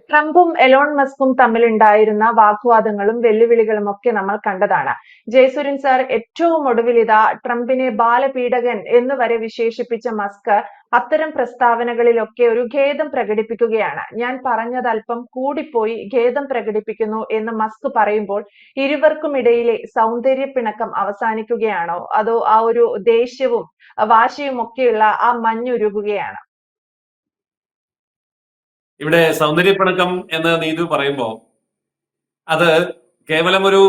ട്രംപും എലോൺ മസ്കും തമ്മിലുണ്ടായിരുന്ന വാഗ്വാദങ്ങളും വെല്ലുവിളികളും ഒക്കെ നമ്മൾ കണ്ടതാണ്. ജയസൂര്യൻ സാർ ഏറ്റവും ഒടുവിൽ ഇതാ ട്രംപിനെ ബാലപീഡകൻ എന്ന് വരെ വിശേഷിപ്പിച്ച മസ്ക് അത്തരം പ്രസ്താവനകളിലൊക്കെ ഒരു ഖേദം പ്രകടിപ്പിക്കുകയാണ്. ഞാൻ പറഞ്ഞത് അല്പം കൂടിപ്പോയി, ഖേദം പ്രകടിപ്പിക്കുന്നു എന്ന് മസ്ക് പറയുമ്പോൾ ഇരുവർക്കുമിടയിലെ സൗന്ദര്യ പിണക്കം അവസാനിക്കുകയാണോ, അതോ ആ ഒരു ദേഷ്യവും വാശിയും ഒക്കെയുള്ള ആ മഞ്ഞുരുകുകയാണോ? ഇവിടെ സൗന്ദര്യപ്പിണക്കം എന്ന് നീതു പറയുമ്പോൾ അത് കേവലം ഒരു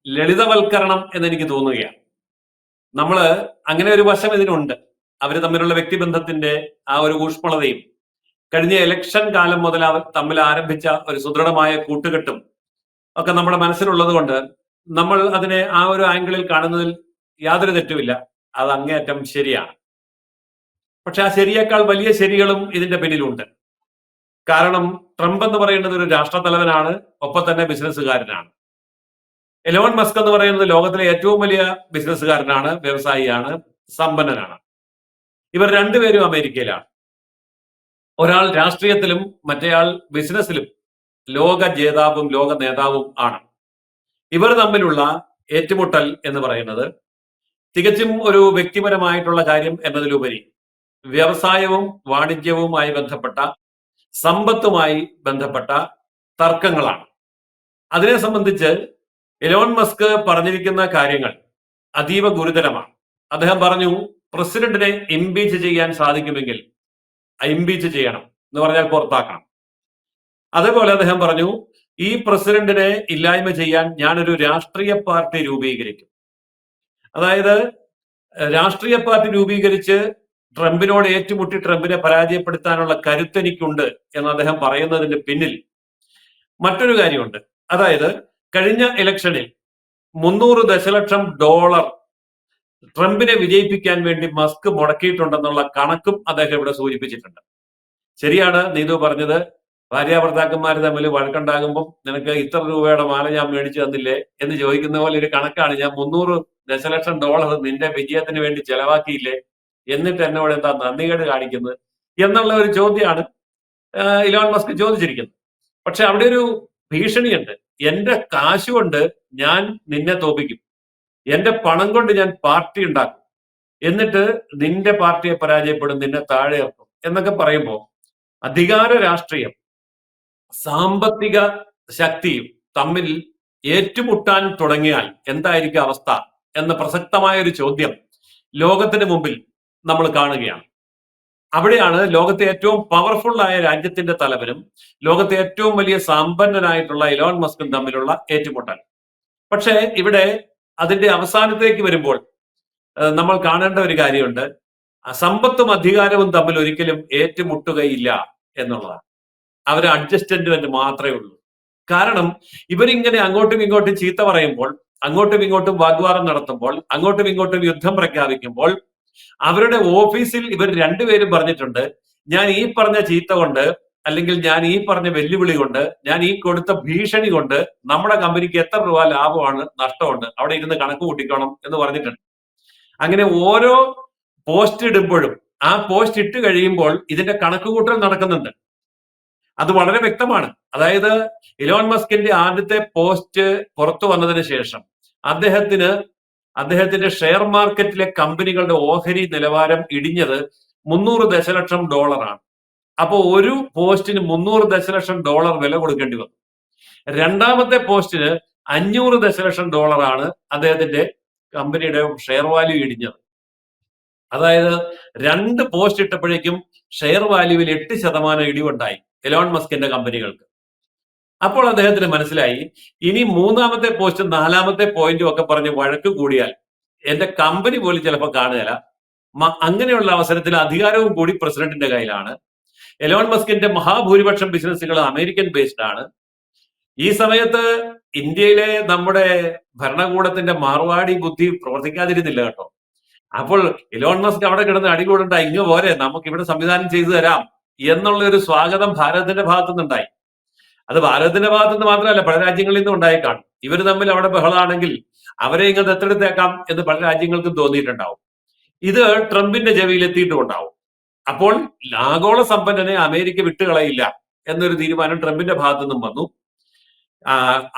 ലളിതവൽക്കരണം എന്ന് എനിക്ക് തോന്നുകയാണ്. നമ്മൾ അങ്ങനെ ഒരു വശം ഇതിനുണ്ട്. അവർ തമ്മിലുള്ള വ്യക്തിബന്ധത്തിന്റെ ആ ഒരു ഊഷ്മളതയും കഴിഞ്ഞ ഇലക്ഷൻ കാലം മുതൽ അവർ തമ്മിൽ ആരംഭിച്ച ഒരു സുദൃഢമായ കൂട്ടുകെട്ടും ഒക്കെ നമ്മുടെ മനസ്സിലുള്ളത് കൊണ്ട് നമ്മൾ അതിനെ ആ ഒരു ആംഗിളിൽ കാണുന്നതിൽ യാതൊരു തെറ്റുമില്ല. അത് അങ്ങേയറ്റം ശരിയാണ്. പക്ഷെ ആ ശരിയേക്കാൾ വലിയ ശരികളും ഇതിന്റെ പിന്നിലുണ്ട്. കാരണം ട്രംപ് എന്ന് പറയുന്നത് ഒരു രാഷ്ട്രത്തലവനാണ്, ഒപ്പം തന്നെ ബിസിനസ്സുകാരനാണ്. എലോൺ മസ്ക് എന്ന് പറയുന്നത് ലോകത്തിലെ ഏറ്റവും വലിയ ബിസിനസ്സുകാരനാണ്, വ്യവസായിയാണ്, സമ്പന്നനാണ്. ഇവർ രണ്ടുപേരും അമേരിക്കയിലാണ്. ഒരാൾ രാഷ്ട്രീയത്തിലും മറ്റേയാൾ ബിസിനസ്സിലും ലോക ജേതാവും ലോക നേതാവും ആണ്. ഇവർ തമ്മിലുള്ള ഏറ്റുമുട്ടൽ എന്ന് പറയുന്നത് തികച്ചും ഒരു വ്യക്തിപരമായിട്ടുള്ള കാര്യം എന്നതിലുപരി വ്യവസായവും വാണിജ്യവുമായി ബന്ധപ്പെട്ട, സമ്പത്തുമായി ബന്ധപ്പെട്ട തർക്കങ്ങളാണ്. അതിനെ സംബന്ധിച്ച് എലോൺ മസ്ക് പറഞ്ഞിരിക്കുന്ന കാര്യങ്ങൾ അതീവ ഗുരുതരമാണ്. അദ്ദേഹം പറഞ്ഞു, പ്രസിഡന്റിനെ ഇംപീച്ച് ചെയ്യാൻ സാധിക്കുമെങ്കിൽ ഇംപീച്ച് ചെയ്യണം എന്ന് പറഞ്ഞാൽ പുറത്താക്കണം. അതേപോലെ അദ്ദേഹം പറഞ്ഞു, ഈ പ്രസിഡന്റിനെ ഇല്ലായ്മ ചെയ്യാൻ ഞാനൊരു രാഷ്ട്രീയ പാർട്ടി രൂപീകരിക്കും. അതായത് രാഷ്ട്രീയ പാർട്ടി രൂപീകരിച്ച് ട്രംപിനോട് ഏറ്റുമുട്ടി ട്രംപിനെ പരാജയപ്പെടുത്താനുള്ള കരുത്തെനിക്കുണ്ട് എന്ന് അദ്ദേഹം പറയുന്നതിന്റെ പിന്നിൽ മറ്റൊരു കാര്യമുണ്ട്. അതായത് കഴിഞ്ഞ ഇലക്ഷനിൽ 300 ദശലക്ഷം ഡോളർ ട്രംപിനെ വിജയിപ്പിക്കാൻ വേണ്ടി മസ്ക് മുടക്കിയിട്ടുണ്ടെന്നുള്ള കണക്കും അദ്ദേഹം ഇവിടെ സൂചിപ്പിച്ചിട്ടുണ്ട്. ശരിയാണ് നീതു പറഞ്ഞത്, ഭാര്യാഭർത്താക്കന്മാർ തമ്മിൽ വഴക്കുണ്ടാകുമ്പോൾ നിനക്ക് ഇത്ര രൂപയുടെ മാല ഞാൻ മേടിച്ചു തന്നില്ലേ എന്ന് ചോദിക്കുന്ന പോലെ ഒരു കണക്കാണ്. ഞാൻ 300 ദശലക്ഷം ഡോളർ നിന്റെ വിജയത്തിന് വേണ്ടി ചെലവാക്കിയില്ലേ, എന്നിട്ട് എന്നോട് എന്താ നന്ദികേട് കാണിക്കുന്നത് എന്നുള്ള ഒരു ചോദ്യമാണ് ഇലോൺ മസ്ക് ചോദിച്ചിരിക്കുന്നത്. പക്ഷെ അവിടെ ഒരു ഭീഷണിയുണ്ട്. എന്റെ കാശ് കൊണ്ട് ഞാൻ നിന്നെ തോപ്പിക്കും, എന്റെ പണം കൊണ്ട് ഞാൻ പാർട്ടി ഉണ്ടാക്കും, എന്നിട്ട് നിന്റെ പാർട്ടിയെ പരാജയപ്പെടും, നിന്നെ താഴെ ഇറക്കും എന്നൊക്കെ പറയുമ്പോൾ അധികാര രാഷ്ട്രീയം സാമ്പത്തിക ശക്തിയും തമ്മിൽ ഏറ്റുമുട്ടാൻ തുടങ്ങിയാൽ എന്തായിരിക്കും അവസ്ഥ എന്ന പ്രസക്തമായ ഒരു ചോദ്യം ലോകത്തിന് മുമ്പിൽ നമ്മൾ കാണുകയാണ്. അവിടെയാണ് ലോകത്തെ ഏറ്റവും പവർഫുൾ ആയ രാജ്യത്തിന്റെ തലവനും ലോകത്തെ ഏറ്റവും വലിയ സമ്പന്നനായിട്ടുള്ള ഇലോൺ മസ്കും തമ്മിലുള്ള ഏറ്റുമുട്ടൽ. പക്ഷേ ഇവിടെ അതിന്റെ അവസാനത്തേക്ക് വരുമ്പോൾ നമ്മൾ കാണേണ്ട ഒരു കാര്യമുണ്ട്. സമ്പത്തും അധികാരവും തമ്മിൽ ഒരിക്കലും ഏറ്റുമുട്ടുകയില്ല എന്നുള്ളതാണ്. അവർ അഡ്ജസ്റ്റ്മെന്റ് മാത്രമേ ഉള്ളൂ. കാരണം ഇവരിങ്ങനെ അങ്ങോട്ടും ഇങ്ങോട്ടും ചീത്ത പറയുമ്പോൾ, അങ്ങോട്ടും ഇങ്ങോട്ടും വാഗ്വാദം നടത്തുമ്പോൾ, അങ്ങോട്ടും ഇങ്ങോട്ടും യുദ്ധം പ്രഖ്യാപിക്കുമ്പോൾ അവരുടെ ഓഫീസിൽ ഇവർ രണ്ടുപേരും പറഞ്ഞിട്ടുണ്ട്, ഞാൻ ഈ പറഞ്ഞ ചീത്ത കൊണ്ട്, അല്ലെങ്കിൽ ഞാൻ ഈ പറഞ്ഞ വെല്ലുവിളി കൊണ്ട്, ഞാൻ ഈ കൊടുത്ത ഭീഷണി കൊണ്ട് നമ്മുടെ കമ്പനിക്ക് എത്ര രൂപ ലാഭമാണ്, നഷ്ടമുണ്ട്, അവിടെ ഇരുന്ന് കണക്ക് കൂട്ടിക്കണം എന്ന് പറഞ്ഞിട്ടുണ്ട്. അങ്ങനെ ഓരോ പോസ്റ്റ് ഇടുമ്പോഴും ആ പോസ്റ്റ് ഇട്ട് കഴിയുമ്പോൾ ഇതിന്റെ കണക്കുകൂട്ടൽ നടക്കുന്നുണ്ട്. അത് വളരെ വ്യക്തമാണ്. അതായത് ഇലോൺ മസ്കിന്റെ ആദ്യത്തെ പോസ്റ്റ് പുറത്തു വന്നതിന് ശേഷം അദ്ദേഹത്തിന്റെ ഷെയർ മാർക്കറ്റിലെ കമ്പനികളുടെ ഓഹരി നിലവാരം ഇടിഞ്ഞത് 300 ദശലക്ഷം ഡോളറാണ്. അപ്പോൾ ഒരു പോസ്റ്റിന് 300 ദശലക്ഷം ഡോളർ വില കൊടുക്കേണ്ടി വന്നു. രണ്ടാമത്തെ പോസ്റ്റിന് 500 ദശലക്ഷം ഡോളറാണ് അദ്ദേഹത്തിന്റെ കമ്പനിയുടെ ഷെയർ വാല്യൂ ഇടിഞ്ഞത്. അതായത് 2 പോസ്റ്റ് ഇട്ടപ്പോഴേക്കും ഷെയർ വാല്യൂവിൽ 8% ഇടിവുണ്ടായി എലോൺ മസ്കിന്റെ കമ്പനികൾക്ക്. അപ്പോൾ അദ്ദേഹത്തിന് മനസ്സിലായി, ഇനി 3ാമത്തെ പോസ്റ്റും 4ാമത്തെ പോയിന്റും ഒക്കെ പറഞ്ഞ് വഴക്ക് കൂടിയാൽ എന്റെ കമ്പനി പോലും ചിലപ്പോൾ കാണുകയില്ല. അങ്ങനെയുള്ള അവസരത്തിൽ അധികാരവും കൂടി പ്രസിഡന്റിന്റെ കയ്യിലാണ്. എലോൺ മസ്കിന്റെ മഹാഭൂരിപക്ഷം ബിസിനസ്സുകൾ അമേരിക്കൻ ബേസ്ഡ് ആണ്. ഈ സമയത്ത് ഇന്ത്യയിലെ നമ്മുടെ ഭരണകൂടത്തിന്റെ മാർവാടി ബുദ്ധി പ്രവർത്തിക്കാതിരുന്നില്ല കേട്ടോ. അപ്പോൾ ഇലോൺ മസ്ക് അവിടെ കിടന്ന് അടികൂടണ്ട, ഇങ്ങ് പോരെ, നമുക്ക് ഇവിടെ സംവിധാനം ചെയ്തു തരാം എന്നുള്ള ഒരു സ്വാഗതം ഭാരതത്തിന്റെ ഭാഗത്തുനിന്നുണ്ടായി. അത് ഭാരതത്തിന്റെ ഭാഗത്തുനിന്ന് മാത്രമല്ല, പല രാജ്യങ്ങളിൽ നിന്നും ഉണ്ടായി കാണും. ഇവർ തമ്മിൽ അവിടെ ബഹളമാണെങ്കിൽ അവരെ ഇങ്ങനെ ദത്തെടുത്തേക്കാം എന്ന് പല രാജ്യങ്ങൾക്കും തോന്നിയിട്ടുണ്ടാവും. ഇത് ട്രംപിന്റെ ചെവിയിൽ എത്തിയിട്ടുണ്ടാവും. അപ്പോൾ ആഗോള സമ്പന്നനെ അമേരിക്ക വിട്ടുകളയില്ല എന്നൊരു തീരുമാനം ട്രംപിന്റെ ഭാഗത്തു നിന്നും വന്നു.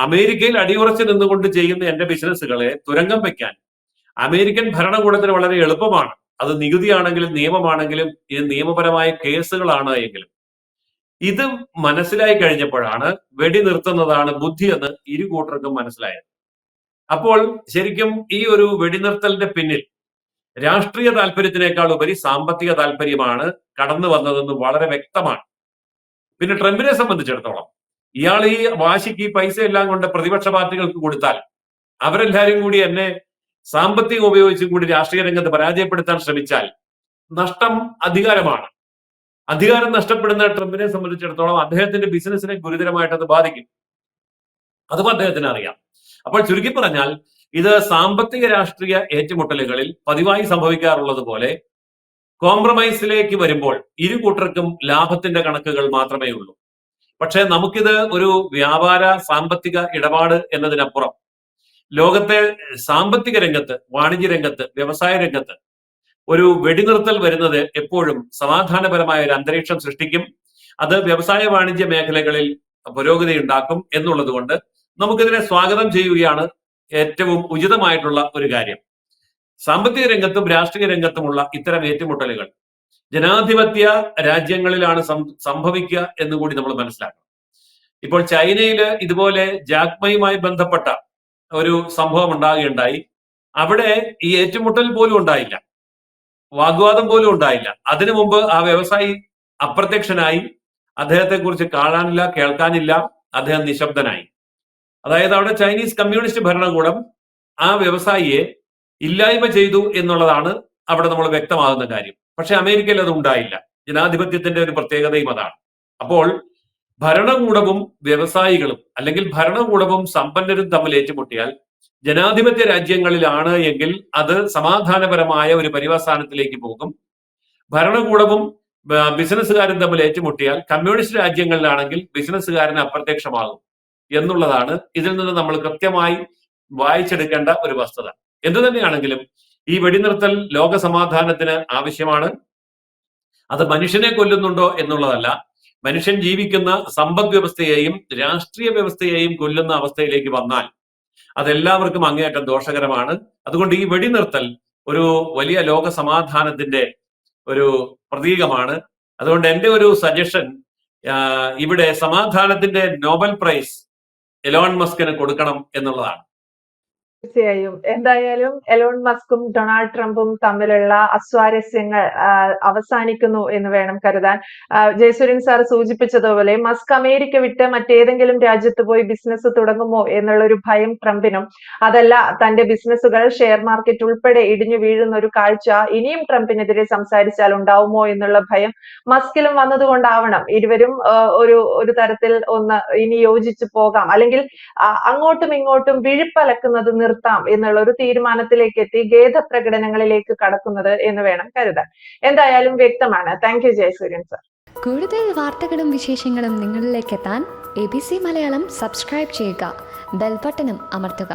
അമേരിക്കയിൽ അടിയുറച്ച് നിന്നുകൊണ്ട് ചെയ്യുന്ന എന്റെ ബിസിനസ്സുകളെ തുരങ്കം വെക്കാൻ അമേരിക്കൻ ഭരണകൂടത്തിന് വളരെ എളുപ്പമാണ്. അത് നികുതിയാണെങ്കിലും നിയമമാണെങ്കിലും ഇത് നിയമപരമായ കേസുകളാണ് എങ്കിലും. ഇത് മനസ്സിലായി കഴിഞ്ഞപ്പോഴാണ് വെടി നിർത്തുന്നതാണ് ബുദ്ധി എന്ന് ഇരു കൂട്ടർക്കും മനസ്സിലായത്. അപ്പോൾ ശരിക്കും ഈ ഒരു വെടിനിർത്തലിന്റെ പിന്നിൽ രാഷ്ട്രീയ താല്പര്യത്തിനേക്കാൾ ഉപരി സാമ്പത്തിക താല്പര്യമാണ് കടന്നു വന്നതെന്ന് വളരെ വ്യക്തമാണ്. പിന്നെ ട്രംപിനെ സംബന്ധിച്ചിടത്തോളം ഇയാൾ ഈ വാശിക്ക് ഈ പൈസ എല്ലാം കൊണ്ട് പ്രതിപക്ഷ പാർട്ടികൾക്ക് കൊടുത്താൽ അവരെല്ലാരും കൂടി എന്നെ സാമ്പത്തികം ഉപയോഗിച്ചും കൂടി രാഷ്ട്രീയ രംഗത്ത് പരാജയപ്പെടുത്താൻ ശ്രമിച്ചാൽ നഷ്ടം അധികാരമാണ്. അധികാരം നഷ്ടപ്പെടുന്ന ട്രംപിനെ സംബന്ധിച്ചിടത്തോളം അദ്ദേഹത്തിന്റെ ബിസിനസിനെ ഗുരുതരമായിട്ട് അത് ബാധിക്കും. അതും അദ്ദേഹത്തിന് അറിയാം. അപ്പോൾ ചുരുക്കി പറഞ്ഞാൽ ഇത് സാമ്പത്തിക രാഷ്ട്രീയ ഏറ്റുമുട്ടലുകളിൽ പതിവായി സംഭവിക്കാറുള്ളത് പോലെ കോംപ്രമൈസിലേക്ക് വരുമ്പോൾ ഇരു കൂട്ടർക്കും ലാഭത്തിന്റെ കണക്കുകൾ മാത്രമേ ഉള്ളൂ. പക്ഷെ നമുക്കിത് ഒരു വ്യാപാര സാമ്പത്തിക ഇടപാട് എന്നതിനപ്പുറം ലോകത്തെ സാമ്പത്തിക രംഗത്ത്, വാണിജ്യ രംഗത്ത്, വ്യവസായ രംഗത്ത് ഒരു വെടിനിർത്തൽ വരുന്നത് എപ്പോഴും സമാധാനപരമായ ഒരു അന്തരീക്ഷം സൃഷ്ടിക്കും. അത് വ്യവസായ വാണിജ്യ മേഖലകളിൽ പുരോഗതി ഉണ്ടാക്കും എന്നുള്ളത് കൊണ്ട് നമുക്കിതിനെ സ്വാഗതം ചെയ്യുകയാണ് ഏറ്റവും ഉചിതമായിട്ടുള്ള ഒരു കാര്യം. സാമ്പത്തിക രംഗത്തും രാഷ്ട്രീയ രംഗത്തുമുള്ള ഇത്തരം ഏറ്റുമുട്ടലുകൾ ജനാധിപത്യ രാജ്യങ്ങളിലാണ് സംഭവിക്കുക എന്നുകൂടി നമ്മൾ മനസ്സിലാക്കണം. ഇപ്പോൾ ചൈനയിൽ ഇതുപോലെ ജാക്മയുമായി ബന്ധപ്പെട്ട ഒരു സംഭവം ഉണ്ടാകുകയുണ്ടായി. അവിടെ ഈ ഏറ്റുമുട്ടൽ പോലും ഉണ്ടായില്ല, വാഗ്വാദം പോലും ഉണ്ടായില്ല. അതിനു മുമ്പ് ആ വ്യവസായി അപ്രത്യക്ഷനായി, അദ്ദേഹത്തെ കുറിച്ച് കാണാനില്ല, കേൾക്കാനില്ല, അദ്ദേഹം നിശബ്ദനായി. അതായത് അവിടെ ചൈനീസ് കമ്മ്യൂണിസ്റ്റ് ഭരണകൂടം ആ വ്യവസായിയെ ഇല്ലായ്മ ചെയ്തു എന്നുള്ളതാണ് അവിടെ നമ്മൾ വ്യക്തമാകുന്ന കാര്യം. പക്ഷെ അമേരിക്കയിൽ അത് ഉണ്ടായില്ല. ജനാധിപത്യത്തിന്റെ ഒരു പ്രത്യേകതയും അതാണ്. അപ്പോൾ ഭരണകൂടവും വ്യവസായികളും അല്ലെങ്കിൽ ഭരണകൂടവും സമ്പന്നരും തമ്മിൽ ഏറ്റുമുട്ടിയാൽ ജനാധിപത്യ രാജ്യങ്ങളിലാണ് എങ്കിൽ അത് സമാധാനപരമായ ഒരു പര്യവസാനത്തിലേക്ക് പോകും. ഭരണകൂടവും ബിസിനസ്സുകാരും തമ്മിൽ ഏറ്റുമുട്ടിയാൽ കമ്മ്യൂണിസ്റ്റ് രാജ്യങ്ങളിലാണെങ്കിൽ ബിസിനസ്സുകാരന് അപ്രത്യക്ഷമാകും എന്നുള്ളതാണ് ഇതിൽ നിന്ന് നമ്മൾ കൃത്യമായി വായിച്ചെടുക്കേണ്ട ഒരു വസ്തുത. എന്തു തന്നെയാണെങ്കിലും ഈ വെടിനിർത്തൽ ലോക സമാധാനത്തിന് ആവശ്യമാണ്. അത് മനുഷ്യനെ കൊല്ലുന്നുണ്ടോ എന്നുള്ളതല്ല, മനുഷ്യൻ ജീവിക്കുന്ന സമ്പദ് വ്യവസ്ഥയെയും രാഷ്ട്രീയ വ്യവസ്ഥയെയും കൊല്ലുന്ന അവസ്ഥയിലേക്ക് വന്നാൽ അതെല്ലാവർക്കും അങ്ങേയറ്റം ദോഷകരമാണ്. അതുകൊണ്ട് ഈ വെടിനിർത്തൽ ഒരു വലിയ ലോക സമാധാനത്തിന്റെ ഒരു പ്രതീകമാണ്. അതുകൊണ്ട് എന്റെ ഒരു സജഷൻ ഇവിടെ സമാധാനത്തിന്റെ നോബൽ പ്രൈസ് എലോൺ മസ്കിന് കൊടുക്കണം എന്നുള്ളതാണ്. തീർച്ചയായും. എന്തായാലും എലോൺ മസ്കും ഡൊണാൾഡ് ട്രംപും തമ്മിലുള്ള അസ്വാരസ്യങ്ങൾ അവസാനിക്കുന്നു എന്ന് വേണം കരുതാൻ. ജയസൂര്യൻ സാർ സൂചിപ്പിച്ചതുപോലെ മസ്ക് അമേരിക്ക വിട്ട് മറ്റേതെങ്കിലും രാജ്യത്ത് പോയി ബിസിനസ് തുടങ്ങുമോ എന്നുള്ളൊരു ഭയം ട്രംപിനും, അതല്ല തന്റെ ബിസിനസ്സുകൾ ഷെയർ മാർക്കറ്റ് ഉൾപ്പെടെ ഇടിഞ്ഞു വീഴുന്ന ഒരു കാഴ്ച ഇനിയും ട്രംപിനെതിരെ സംസാരിച്ചാൽ ഉണ്ടാവുമോ എന്നുള്ള ഭയം മസ്കിലും വന്നതുകൊണ്ടാവണം ഇരുവരും ഒരു തരത്തിൽ ഒന്ന് ഇനി യോജിച്ചു പോകാം, അല്ലെങ്കിൽ അങ്ങോട്ടും ഇങ്ങോട്ടും വിഴുപ്പലക്കുന്നത് നിർത്താം എന്നുള്ള ഒരു തീരുമാനത്തിലേക്ക് എത്തി ഖേദപ്രകടനങ്ങളിലേക്ക് കടക്കുന്നത് എന്ന് വേണം കരുതാൻ. എന്തായാലും വ്യക്തമാണ്. Thank you Jayasuryan sir. കൂടുതൽ വാർത്തകളും വിശേഷങ്ങളും നിങ്ങളിലേക്ക് എത്താൻ ABC മലയാളം സബ്സ്ക്രൈബ് ചെയ്യുക, ബെൽ ബട്ടണും അമർത്തുക.